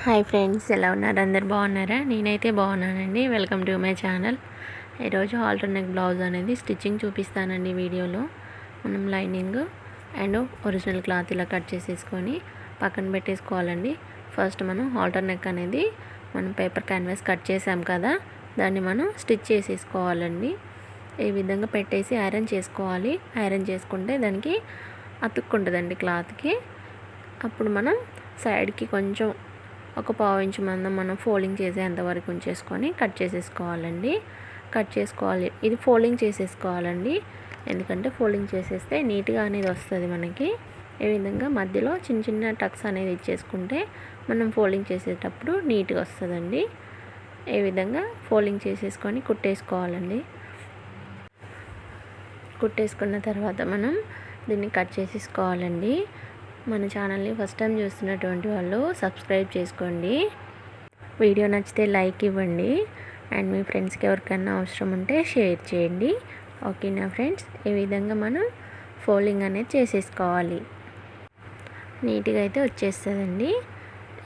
Hi friends, ఎలా ఉన్నారు? అందరు బాగున్నారా? నేనైతే బాగున్నానండి. Welcome to my channel. ఈరోజు ఆల్టర్నేట్ బ్లౌజ్ అనేది స్టిచ్చింగ్ చూపిస్తానండి. వీడియోలో మనం లైనింగ్ అండ్ ఒరిజినల్ క్లాత్ ఇలా కట్ చేసేసుకొని పక్కన పెట్టేసుకోవాలండి. ఫస్ట్ మనం ఆల్టర్నేట్ అనేది మనం పేపర్ క్యాన్వాస్ కట్ చేసాం కదా, దాన్ని మనం స్టిచ్ చేసేసుకోవాలండి. ఈ విధంగా పెట్టేసి ఐరన్ చేసుకోవాలి. ఐరన్ చేసుకుంటే దానికి అతుక్కుంటుందండి క్లాత్కి. అప్పుడు మనం సైడ్కి కొంచెం ఒక పావు ఇంచు మందం మనం ఫోల్డింగ్ చేసేంత వరకు ఉంచేసుకొని కట్ చేసేసుకోవాలండి. కట్ చేసుకోవాలి, ఇది ఫోల్డింగ్ చేసేసుకోవాలండి. ఎందుకంటే ఫోల్డింగ్ చేసేస్తే నీట్గా అనేది వస్తుంది మనకి. ఈ విధంగా మధ్యలో చిన్న చిన్న టక్స్ అనేది ఇచ్చేసుకుంటే మనం ఫోల్డింగ్ చేసేటప్పుడు నీట్గా వస్తుందండి. ఈ విధంగా ఫోల్డింగ్ చేసేసుకొని కుట్టేసుకోవాలండి. కుట్టేసుకున్న తర్వాత మనం దీన్ని కట్ చేసేసుకోవాలండి. మన ఛానల్ని ఫస్ట్ టైం చూస్తున్నటువంటి వాళ్ళు సబ్స్క్రైబ్ చేసుకోండి. వీడియో నచ్చితే లైక్ ఇవ్వండి అండ్ మీ ఫ్రెండ్స్కి ఎవరికైనా అవసరం ఉంటే షేర్ చేయండి. ఓకేనా ఫ్రెండ్స్? ఈ విధంగా మనం ఫోల్డింగ్ అనేది చేసేసుకోవాలి. నీట్గా అయితే వచ్చేస్తుందండి.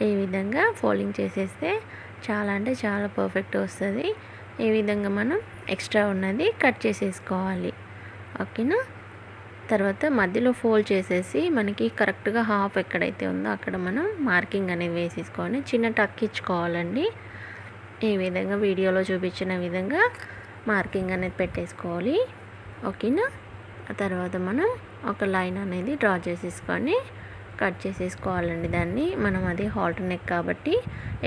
ఈ విధంగా ఫోల్డింగ్ చేసేస్తే చాలా అంటే చాలా పర్ఫెక్ట్ వస్తుంది. ఈ విధంగా మనం ఎక్స్ట్రా ఉన్నది కట్ చేసేసుకోవాలి. ఓకేనా? తర్వాత మధ్యలో ఫోల్డ్ చేసేసి మనకి కరెక్ట్గా హాఫ్ ఎక్కడైతే ఉందో అక్కడ మనం మార్కింగ్ అనేది వేసేసుకొని చిన్న టక్ ఇచ్చుకోవాలండి. ఈ విధంగా వీడియోలో చూపించిన విధంగా మార్కింగ్ అనేది పెట్టేసుకోవాలి. ఓకేనా? ఆ తర్వాత మనం ఒక లైన్ అనేది డ్రా చేసేసుకొని కట్ చేసేసుకోవాలండి. దాన్ని మనం అది హాల్టర్ నెక్ కాబట్టి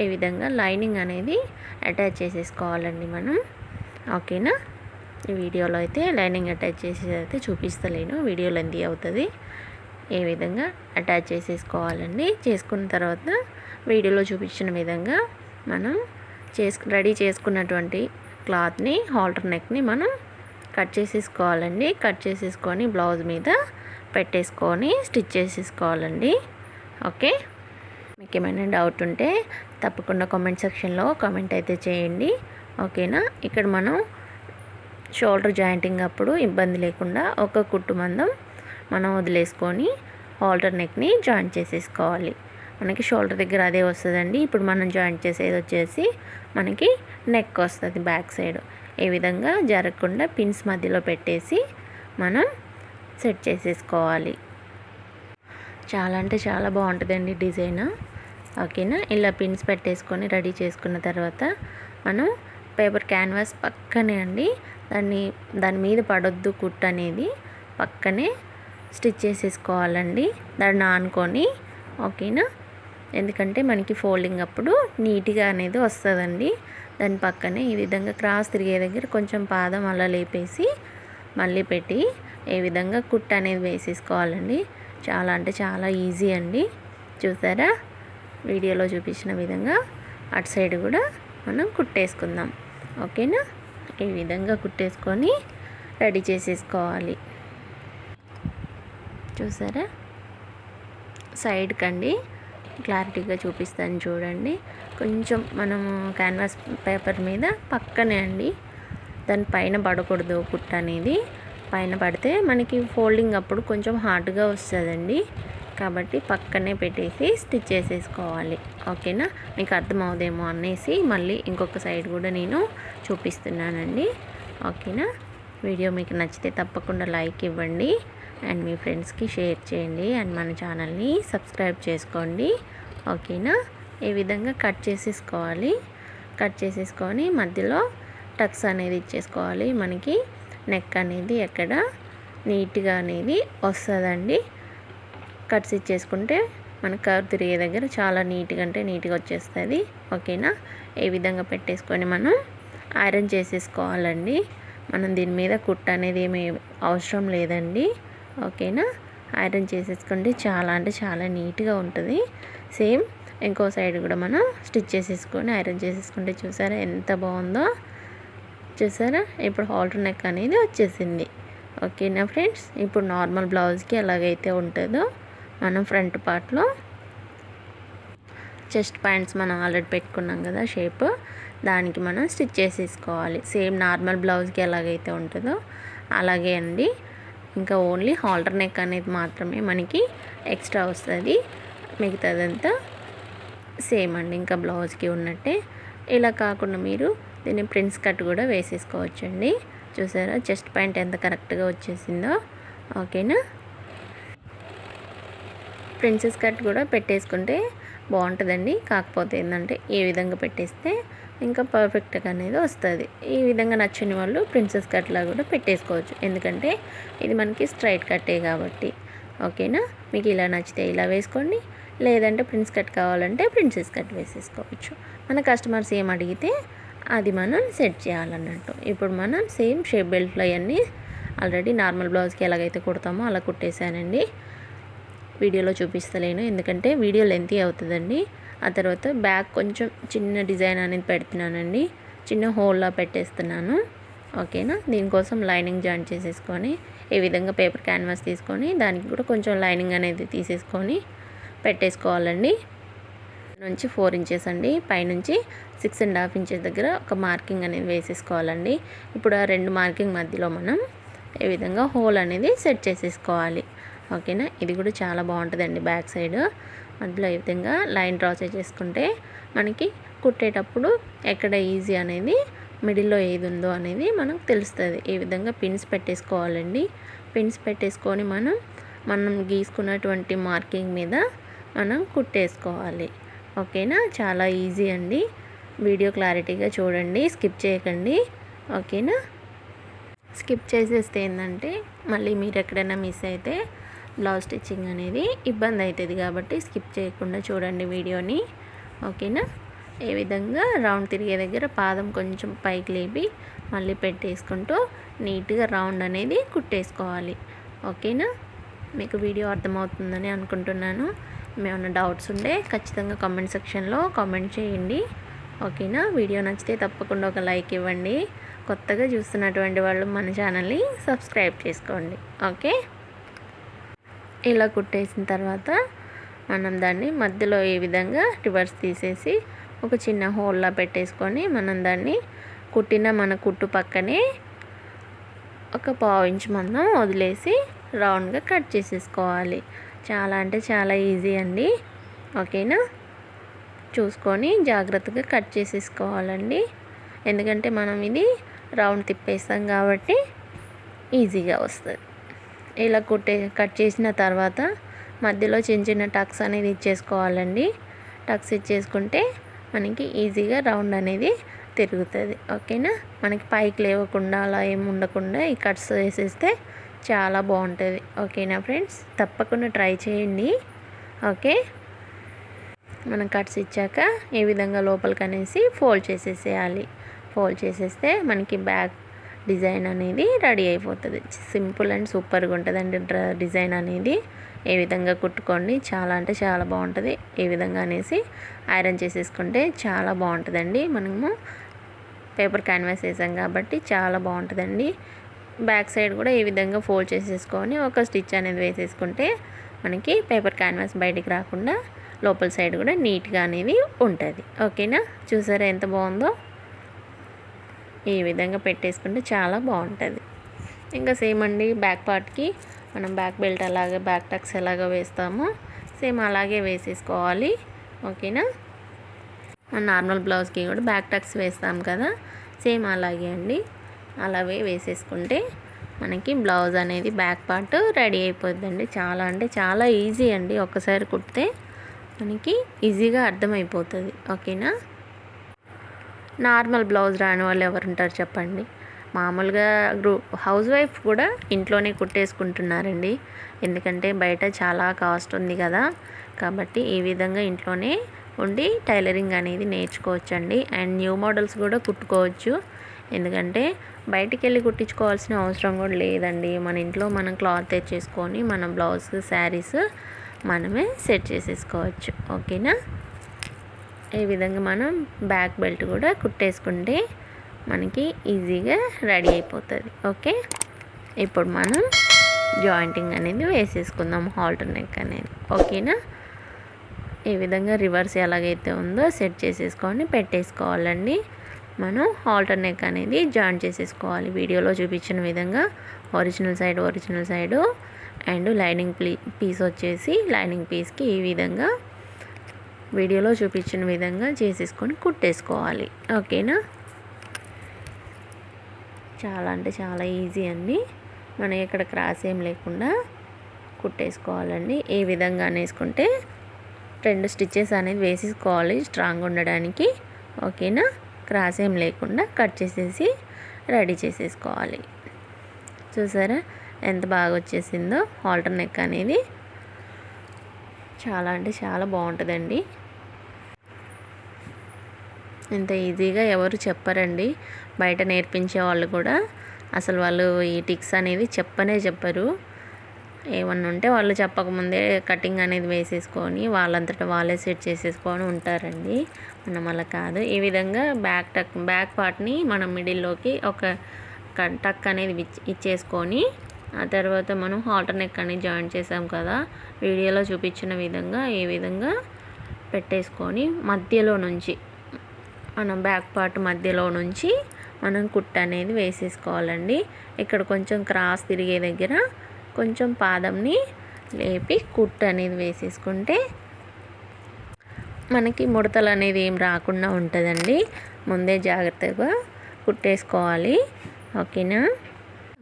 ఈ విధంగా లైనింగ్ అనేది అటాచ్ చేసేసుకోవాలండి మనం. ఓకేనా? ఈ వీడియోలో అయితే లైనింగ్ అటాచ్ చేసేది అయితే చూపిస్తలేను, వీడియో లెంతీ అవుతుంది. ఏ విధంగా అటాచ్ చేసేసుకోవాలండి. చేసుకున్న తర్వాత వీడియోలో చూపించిన విధంగా మనం రెడీ చేసుకున్నటువంటి క్లాత్ని హాల్టర్ నెక్ని మనం కట్ చేసేసుకోవాలండి. కట్ చేసేసుకొని బ్లౌజ్ మీద పెట్టేసుకొని స్టిచ్ చేసేసుకోవాలండి. ఓకే, మీకు ఏమైనా డౌట్ ఉంటే తప్పకుండా కామెంట్ సెక్షన్లో కామెంట్ అయితే చేయండి. ఓకేనా? ఇక్కడ మనం షోల్డర్ జాయింటింగ్ అప్పుడు ఇబ్బంది లేకుండా ఒక కుట్టు మందం మనం వదిలేసుకొని హాల్టర్ నెక్ని జాయింట్ చేసేసుకోవాలి. మనకి షోల్డర్ దగ్గర అదే వస్తుందండి. ఇప్పుడు మనం జాయింట్ చేసేది వచ్చేసి మనకి నెక్ వస్తుంది బ్యాక్ సైడ్. ఈ విధంగా జరగకుండా పిన్స్ మధ్యలో పెట్టేసి మనం సెట్ చేసేసుకోవాలి. చాలా అంటే చాలా బాగుంటుందండి డిజైన్. ఓకేనా? ఇలా పిన్స్ పెట్టేసుకొని రెడీ చేసుకున్న తర్వాత మనం పేపర్ క్యాన్వాస్ పక్కనే అండి, దాని మీద పడొద్దు కుట్టు అనేది, పక్కనే స్టిచ్ చేసేసుకోవాలండి దాన్ని ఆనుకొని. ఓకేనా? ఎందుకంటే మనకి ఫోల్డింగ్ అప్పుడు నీట్గా అనేది వస్తుందండి. దాని పక్కనే ఈ విధంగా క్రాస్ తిరిగే దగ్గర కొంచెం పాదం అలా లేపేసి మళ్ళీ పెట్టి ఈ విధంగా కుట్టు అనేది వేసేసుకోవాలండి. చాలా అంటే చాలా ఈజీ అండి. చూసారా? వీడియోలో చూపించిన విధంగా అటు సైడ్ కూడా మనం కుట్టేసుకుందాం. ఓకేనా? ఈ విధంగా కుట్టేసుకొని రెడీ చేసేసుకోవాలి. చూసారా? సైడ్ కండి క్లారిటీగా చూపిస్తాను చూడండి. కొంచెం మనము క్యాన్వాస్ పేపర్ మీద పక్కనే అండి, దాని పైన పడకూడదు కుట్టు అనేది. పైన పడితే మనకి ఫోల్డింగ్ అప్పుడు కొంచెం హార్డ్గా వస్తుందండి. కాబట్టి పక్కనే పెట్టేసి స్టిచ్ చేసేసుకోవాలి. ఓకేనా? మీకు అర్థమవుదేమో అనేసి మళ్ళీ ఇంకొక సైడ్ కూడా నేను చూపిస్తున్నానండి. ఓకేనా? వీడియో మీకు నచ్చితే తప్పకుండా లైక్ ఇవ్వండి అండ్ మీ ఫ్రెండ్స్కి షేర్ చేయండి అండ్ మన ఛానల్ని సబ్స్క్రైబ్ చేసుకోండి. ఓకేనా? ఈ విధంగా కట్ చేసేసుకోవాలి. కట్ చేసేసుకొని మధ్యలో టక్స్ అనేది ఇచ్చేసుకోవాలి. మనకి నెక్ అనేది ఎక్కడ నీట్గా అనేది వస్తుందండి. కట్స్ ఇచ్చేసుకుంటే మన కర్వ్ తిరిగే దగ్గర చాలా నీట్గా అంటే నీట్గా వచ్చేస్తుంది. ఓకేనా? ఈ విధంగా పెట్టేసుకొని మనం ఐరన్ చేసేసుకోవాలండి. మనం దీని మీద కుట్టు అనేది ఏమీ అవసరం లేదండి. ఓకేనా? ఐరన్ చేసేసుకుంటే చాలా అంటే చాలా నీట్గా ఉంటుంది. సేమ్ ఇంకో సైడ్ కూడా మనం స్టిచ్ చేసేసుకొని ఐరన్ చేసేసుకుంటే చూసారా ఎంత బాగుందో? చూసారా? ఇప్పుడు హాల్టర్ నెక్ అనేది వచ్చేసింది. ఓకేనా ఫ్రెండ్స్? ఇప్పుడు నార్మల్ బ్లౌజ్కి ఎలాగైతే ఉంటుందో మనం ఫ్రంట్ పార్ట్లో చెస్ట్ పాయింట్స్ మనం ఆల్రెడీ పెట్టుకున్నాం కదా షేప్, దానికి మనం స్టిచ్ చేసేసుకోవాలి. సేమ్ నార్మల్ బ్లౌజ్కి ఎలాగైతే ఉంటుందో అలాగే అండి. ఇంకా ఓన్లీ హాల్టర్ నెక్ అనేది మాత్రమే మనకి ఎక్స్ట్రా వస్తుంది. మిగతాదంతా సేమ్ అండి ఇంకా బ్లౌజ్కి ఉన్నట్టే. ఇలా కాకుండా మీరు దీన్ని ప్రిన్స్ కట్ కూడా వేసేసుకోవచ్చండి. చూసారా చెస్ట్ పాయింట్ ఎంత కరెక్ట్గా వచ్చేసిందో. ఓకేనా, ప్రిన్సెస్ కట్ కూడా పెట్టేసుకుంటే బాగుంటుందండి. కాకపోతే ఏంటంటే ఈ విధంగా పెట్టేస్తే ఇంకా పర్ఫెక్ట్గా అనేది వస్తుంది. ఈ విధంగా నచ్చని వాళ్ళు ప్రిన్సెస్ కట్లా కూడా పెట్టేసుకోవచ్చు, ఎందుకంటే ఇది మనకి స్ట్రైట్ కట్టే కాబట్టి. ఓకేనా, మీకు ఇలా నచ్చితే ఇలా వేసుకోండి, లేదంటే ప్రిన్స్ కట్ కావాలంటే ప్రిన్సెస్ కట్ వేసేసుకోవచ్చు. మన కస్టమర్స్ ఏం అడిగితే అది మనం సెట్ చేయాలన్నట్టు. ఇప్పుడు మనం సేమ్ షేప్ బెల్ట్లు అవన్నీ ఆల్రెడీ నార్మల్ బ్లౌజ్కి ఎలాగైతే కుడతామో అలా కుట్టేశానండి. వీడియోలో చూపిస్తలేను ఎందుకంటే వీడియో లెంతీ అవుతుందండి. ఆ తర్వాత బ్యాక్ కొంచెం చిన్న డిజైన్ అనేది పెడుతున్నానండి, చిన్న హోల్లా పెట్టేస్తున్నాను. ఓకేనా, దీనికోసం లైనింగ్ జాయిన్ చేసేసుకొని ఈ విధంగా పేపర్ క్యాన్వాస్ తీసుకొని దానికి కూడా కొంచెం లైనింగ్ అనేది తీసేసుకొని పెట్టేసుకోవాలండి. నుంచి 4 ఇంచెస్ అండి, పైనుంచి 6.5 ఇంచెస్ దగ్గర ఒక మార్కింగ్ అనేది వేసేసుకోవాలండి. ఇప్పుడు ఆ 2 మార్కింగ్ మధ్యలో మనం ఈ విధంగా హోల్ అనేది సెట్ చేసేసుకోవాలి. ఓకేనా, ఇది కూడా చాలా బాగుంటుందండి. బ్యాక్ సైడ్ మధ్యలో ఈ విధంగా లైన్ డ్రా చేసుకుంటే మనకి కుట్టేటప్పుడు ఎక్కడ ఈజీ అనేది, మిడిల్లో ఏది ఉందో అనేది మనకు తెలుస్తుంది. ఈ విధంగా పిన్స్ పెట్టేసుకోవాలండి. పిన్స్ పెట్టేసుకొని మనం గీసుకున్నటువంటి మార్కింగ్ మీద మనం కుట్టేసుకోవాలి. ఓకేనా, చాలా ఈజీ అండి. వీడియో క్లారిటీగా చూడండి, స్కిప్ చేయకండి. ఓకేనా, స్కిప్ చేసేస్తే ఏంటంటే మళ్ళీ మీరు ఎక్కడైనా మిస్ అయితే బ్లౌజ్ స్టిచ్చింగ్ అనేది ఇబ్బంది అవుతుంది కాబట్టి స్కిప్ చేయకుండా చూడండి వీడియోని. ఓకేనా, ఈ విధంగా రౌండ్ తిరిగే దగ్గర పాదం కొంచెం పైకి లేపి మళ్ళీ పెట్టేసుకుంటూ నీట్గా రౌండ్ అనేది కుట్టేసుకోవాలి. ఓకేనా, మీకు వీడియో అర్థమవుతుందని అనుకుంటున్నాను. ఏమైనా డౌట్స్ ఉంటే ఖచ్చితంగా కామెంట్ సెక్షన్లో కామెంట్ చేయండి. ఓకేనా, వీడియో నచ్చితే తప్పకుండా ఒక లైక్ ఇవ్వండి. కొత్తగా చూస్తున్నటువంటి వాళ్ళు మన ఛానల్ని సబ్స్క్రైబ్ చేసుకోండి. ఓకే, ఇలా కుట్టేసిన తర్వాత మనం దాన్ని మధ్యలో ఈ విధంగా రివర్స్ తీసేసి ఒక చిన్న హోల్లా పెట్టేసుకొని మనం దాన్ని మన కుట్టు పక్కనే ఒక 1/4 ఇంచ్ మందం వదిలేసి రౌండ్గా కట్ చేసేసుకోవాలి. చాలా అంటే చాలా ఈజీ అండి. ఓకేనా, చూసుకొని జాగ్రత్తగా కట్ చేసేసుకోవాలండి, ఎందుకంటే మనం ఇది రౌండ్ తిప్పేస్తాం కాబట్టి ఈజీగా వస్తుంది. ఇలా కట్ చేసిన తర్వాత మధ్యలో చిన్న చిన్న టక్స్ అనేది ఇచ్చేసుకోవాలండి. టక్స్ ఇచ్చేసుకుంటే మనకి ఈజీగా రౌండ్ అనేది తిరుగుతుంది. ఓకేనా, మనకి పైకి లేవకుండా అలా ఏమి ఉండకుండా ఈ కట్స్ వేసేస్తే చాలా బాగుంటుంది. ఓకేనా ఫ్రెండ్స్, తప్పకుండా ట్రై చేయండి. ఓకే, మనం కట్స్ ఇచ్చాక ఈ విధంగా లోపలికి అనేసి ఫోల్డ్ చేసేసేయాలి. ఫోల్డ్ చేసేస్తే మనకి బ్యాక్ డిజైన్ అనేది రెడీ అయిపోతుంది. సింపుల్ అండ్ సూపర్గా ఉంటుందండి డిజైన్ అనేది. ఏ విధంగా కుట్టుకోండి, చాలా అంటే చాలా బాగుంటుంది. ఈ విధంగా అనేసి ఐరన్ చేసేసుకుంటే చాలా బాగుంటుందండి. మనము పేపర్ క్యాన్వాస్ వేసాం కాబట్టి చాలా బాగుంటుందండి. బ్యాక్ సైడ్ కూడా ఈ విధంగా ఫోల్డ్ చేసేసుకొని ఒక స్టిచ్ అనేది వేసేసుకుంటే మనకి పేపర్ క్యాన్వాస్ బయటికి రాకుండా లోపల సైడ్ కూడా నీట్గా అనేది ఉంటుంది. ఓకేనా, చూసారా ఎంత బాగుందో. ఈ విధంగా పెట్టేసుకుంటే చాలా బాగుంటుంది. ఇంకా సేమ్ అండి, బ్యాక్ పార్ట్కి మనం బ్యాక్ బెల్ట్ అలాగే బ్యాక్ టక్స్ ఎలాగ వేస్తామో సేమ్ అలాగే వేసేసుకోవాలి. ఓకేనా, నార్మల్ బ్లౌజ్కి కూడా బ్యాక్ టక్స్ వేస్తాం కదా, సేమ్ అలాగే అండి. అలాగే వేసేసుకుంటే మనకి బ్లౌజ్ అనేది బ్యాక్ పార్ట్ రెడీ అయిపోద్దండి. చాలా అంటే చాలా ఈజీ అండి, ఒక్కసారి కుడితే మనకి ఈజీగా అర్థమైపోతుంది. ఓకేనా, నార్మల్ బ్లౌజ్ రాని వాళ్ళు ఎవరు ఉంటారు చెప్పండి. మామూలుగా హౌస్ వైఫ్ కూడా ఇంట్లోనే కుట్టేసుకుంటున్నారండి, ఎందుకంటే బయట చాలా కాస్ట్ ఉంది కదా. కాబట్టి ఈ విధంగా ఇంట్లోనే ఉండి టైలరింగ్ అనేది నేర్చుకోవచ్చండి. అండ్ న్యూ మోడల్స్ కూడా కుట్టుకోవచ్చు, ఎందుకంటే బయటికి వెళ్ళి కుట్టించుకోవాల్సిన అవసరం కూడా లేదండి. మన ఇంట్లో మనం క్లాత్ తెచ్చేసుకొని మన బ్లౌజ్ శారీస్ మనమే సెట్ చేసేసుకోవచ్చు. ఓకేనా, ఈ విధంగా మనం బ్యాక్ బెల్ట్ కూడా కుట్టేసుకుంటే మనకి ఈజీగా రెడీ అయిపోతుంది. ఓకే, ఇప్పుడు మనం జాయింటింగ్ అనేది వేసేసుకుందాం, హాల్టర్ నెక్ అనేది. ఓకేనా, ఈ విధంగా రివర్స్ ఎలాగైతే ఉందో సెట్ చేసేసుకొని పెట్టేసుకోవాలండి. మనం హాల్టర్ నెక్ అనేది జాయిన్ చేసేసుకోవాలి వీడియోలో చూపించిన విధంగా. Original side and lining piece వచ్చేసి లైనింగ్ పీస్కి ఈ విధంగా వీడియోలో చూపించిన విధంగా చేసేసుకొని కుట్టేసుకోవాలి. ఓకేనా. చాలా అంటే చాలా ఈజీ అండి. మనం ఇక్కడ క్రాస్ ఏం లేకుండా కుట్టేసుకోవాలండి. ఏ విధంగా అనేసుకుంటే 2 స్టిచ్చెస్ అనేది వేసేసుకోవాలి స్ట్రాంగ్ ఉండడానికి. ఓకేనా. క్రాస్ ఏం లేకుండా కట్ చేసేసి రెడీ చేసేసుకోవాలి. చూసారా ఎంత బాగా వచ్చేసిందో. హాల్టర్ నెక్ అనేది చాలా అంటే చాలా బాగుంటుందండి. ఇంత ఈజీగా ఎవరు చెప్పరండి బయట నేర్పించే వాళ్ళు కూడా. అసలు వాళ్ళు ఈ టిక్స్ అనేది చెప్పరు. ఏమన్నా ఉంటే వాళ్ళు చెప్పకముందే కటింగ్ అనేది వేసేసుకొని వాళ్ళంతటా వాళ్ళే సెట్ చేసేసుకొని ఉంటారండి. మనం అలా కాదు. ఈ విధంగా బ్యాక్ పార్ట్ని మనం మిడిల్లోకి ఒక టక్ అనేది ఇచ్చేసుకొని ఆ తర్వాత మనం హాల్టర్ నెక్ అనేది జాయిన్ చేసాం కదా, వీడియోలో చూపించిన విధంగా ఈ విధంగా పెట్టేసుకొని మధ్యలో నుంచి మనం బ్యాక్ పార్ట్ మధ్యలో నుంచి మనం కుట్టు అనేది వేసేసుకోవాలండి. ఇక్కడ కొంచెం క్రాస్ తిరిగే దగ్గర కొంచెం పాదంని లేపి కుట్టు అనేది వేసేసుకుంటే మనకి ముడతలు అనేది ఏం రాకుండా ఉంటుందండి. ముందే జాగ్రత్తగా కుట్టేసుకోవాలి. ఓకేనా.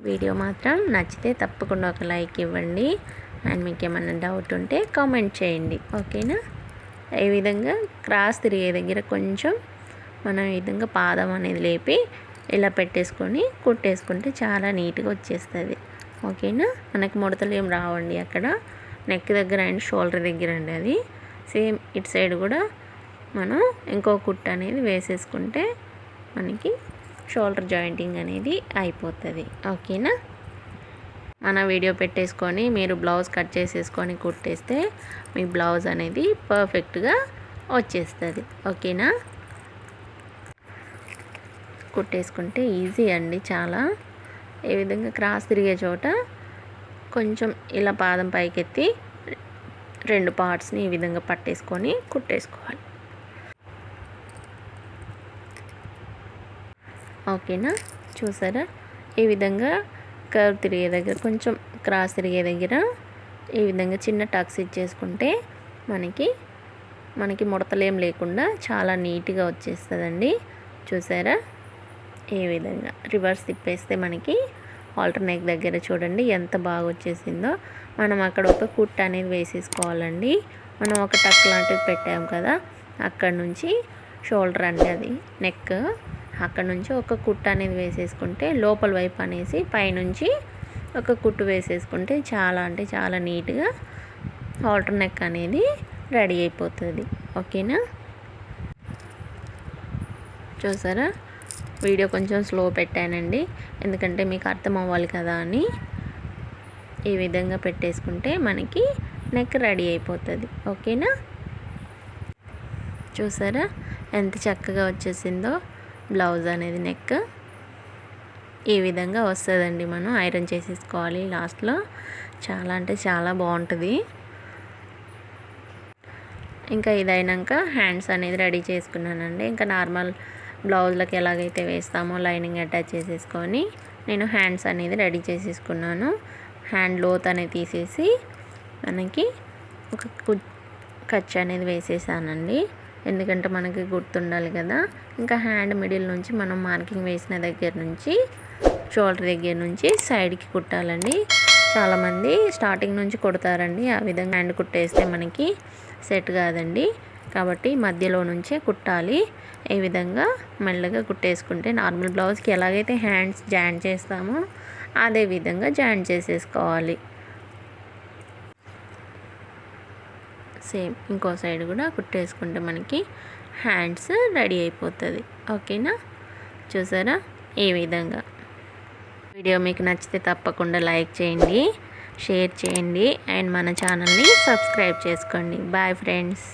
వీడియో మాత్రం నచ్చితే తప్పకుండా ఒక లైక్ ఇవ్వండి. అండ్ మీకు ఏమైనా డౌట్ ఉంటే కామెంట్ చేయండి. ఓకేనా. ఈ విధంగా క్రాస్ తిరిగే దగ్గర కొంచెం మనం ఈ విధంగా పాదం అనేది లేపి ఇలా పెట్టేసుకొని కుట్టేసుకుంటే చాలా నీట్గా వచ్చేస్తుంది. ఓకేనా. మనకి ముడతలు ఏం రావండి అక్కడ నెక్ దగ్గర అండ్ షోల్డర్ దగ్గర అండి. అది సేమ్ ఇటు సైడ్ కూడా మనం ఇంకో కుట్టు అనేది వేసేసుకుంటే మనకి షోల్డర్ జాయింటింగ్ అనేది అయిపోతుంది. ఓకేనా. మన వీడియో పెట్టేసుకొని మీరు బ్లౌజ్ కట్ చేసేసుకొని కుట్టేస్తే మీ బ్లౌజ్ అనేది పర్ఫెక్ట్గా వచ్చేస్తుంది. ఓకేనా. కుట్టేసుకుంటే ఈజీ అండి చాలా. ఈ విధంగా క్రాస్ తిరిగే చోట కొంచెం ఇలా పాదం పైకెత్తి 2 పార్ట్స్ని ఈ విధంగా పట్టేసుకొని కుట్టేసుకోవాలి. ఓకేనా. చూసారా ఈ విధంగా కర్వ్ తిరిగే దగ్గర కొంచెం క్రాస్ తిరిగే దగ్గర ఈ విధంగా చిన్న టక్స్ ఇచ్చేసుకుంటే మనకి ముడతలేం లేకుండా చాలా నీట్గా వచ్చేస్తుందండి. చూసారా ఈ విధంగా రివర్స్ తిప్పేస్తే మనకి హాల్టర్ నెక్ దగ్గర చూడండి ఎంత బాగా వచ్చేసిందో. మనం అక్కడ ఒక కుట్టు అనేది వేసేసుకోవాలండి. మనం ఒక టక్ లాంటిది పెట్టాము కదా, అక్కడ నుంచి షోల్డర్ అంటే అది నెక్, అక్కడ నుంచి ఒక కుట్టు అనేది వేసేసుకుంటే లోపల వైపు అనేసి పైనుంచి ఒక కుట్టు వేసేసుకుంటే చాలా అంటే చాలా నీట్గా హాల్టర్ నెక్ అనేది రెడీ అయిపోతుంది. ఓకేనా. చూసారా వీడియో కొంచెం స్లో పెట్టానండి, ఎందుకంటే మీకు అర్థం అవ్వాలి కదా అని. ఈ విధంగా పెట్టేసుకుంటే మనకి నెక్ రెడీ అయిపోతుంది. ఓకేనా. చూసారా ఎంత చక్కగా వచ్చేసిందో బ్లౌజ్ అనేది. నెక్ ఈ విధంగా వస్తుందండి. మనం ఐరన్ చేసేసుకోవాలి లాస్ట్లో. చాలా అంటే చాలా బాగుంటుంది. ఇంకా ఇదైనాక హ్యాండ్స్ అనేది రెడీ చేసుకున్నానండి. ఇంకా నార్మల్ బ్లౌజ్లకి ఎలాగైతే వేస్తామో లైనింగ్ అటాచ్ చేసేసుకొని నేను హ్యాండ్స్ అనేది రెడీ చేసేసుకున్నాను. హ్యాండ్ లోత్ అనేది తీసేసి మనకి ఒక ఖర్చు అనేది వేసేసానండి, ఎందుకంటే మనకి గుర్తుండాలి కదా. ఇంకా హ్యాండ్ మిడిల్ నుంచి మనం మార్కింగ్ వేసిన దగ్గర నుంచి షోల్డర్ దగ్గర నుంచి సైడ్కి కుట్టాలండి. చాలామంది స్టార్టింగ్ నుంచి కుడతారండి. ఆ విధంగా హ్యాండ్ కుట్టేస్తే మనకి సెట్ కాదండి, కాబట్టి మధ్యలో నుంచే కుట్టాలి. ఈ విధంగా మెల్లగా కుట్టేసుకుంటే నార్మల్ బ్లౌజ్కి ఎలాగైతే హ్యాండ్స్ జాయిన్ చేస్తామో అదే విధంగా జాయిన్ చేసేసుకోవాలి. సేమ్ ఇంకో సైడ్ కూడా కుట్టేసుకుంటే మనకి హ్యాండ్స్ రెడీ అయిపోతుంది. ఓకేనా. చూసారా ఈ విధంగా. వీడియో మీకు నచ్చితే తప్పకుండా లైక్ చేయండి, షేర్ చేయండి అండ్ మన ఛానల్ని సబ్స్క్రైబ్ చేసుకోండి. Bye friends.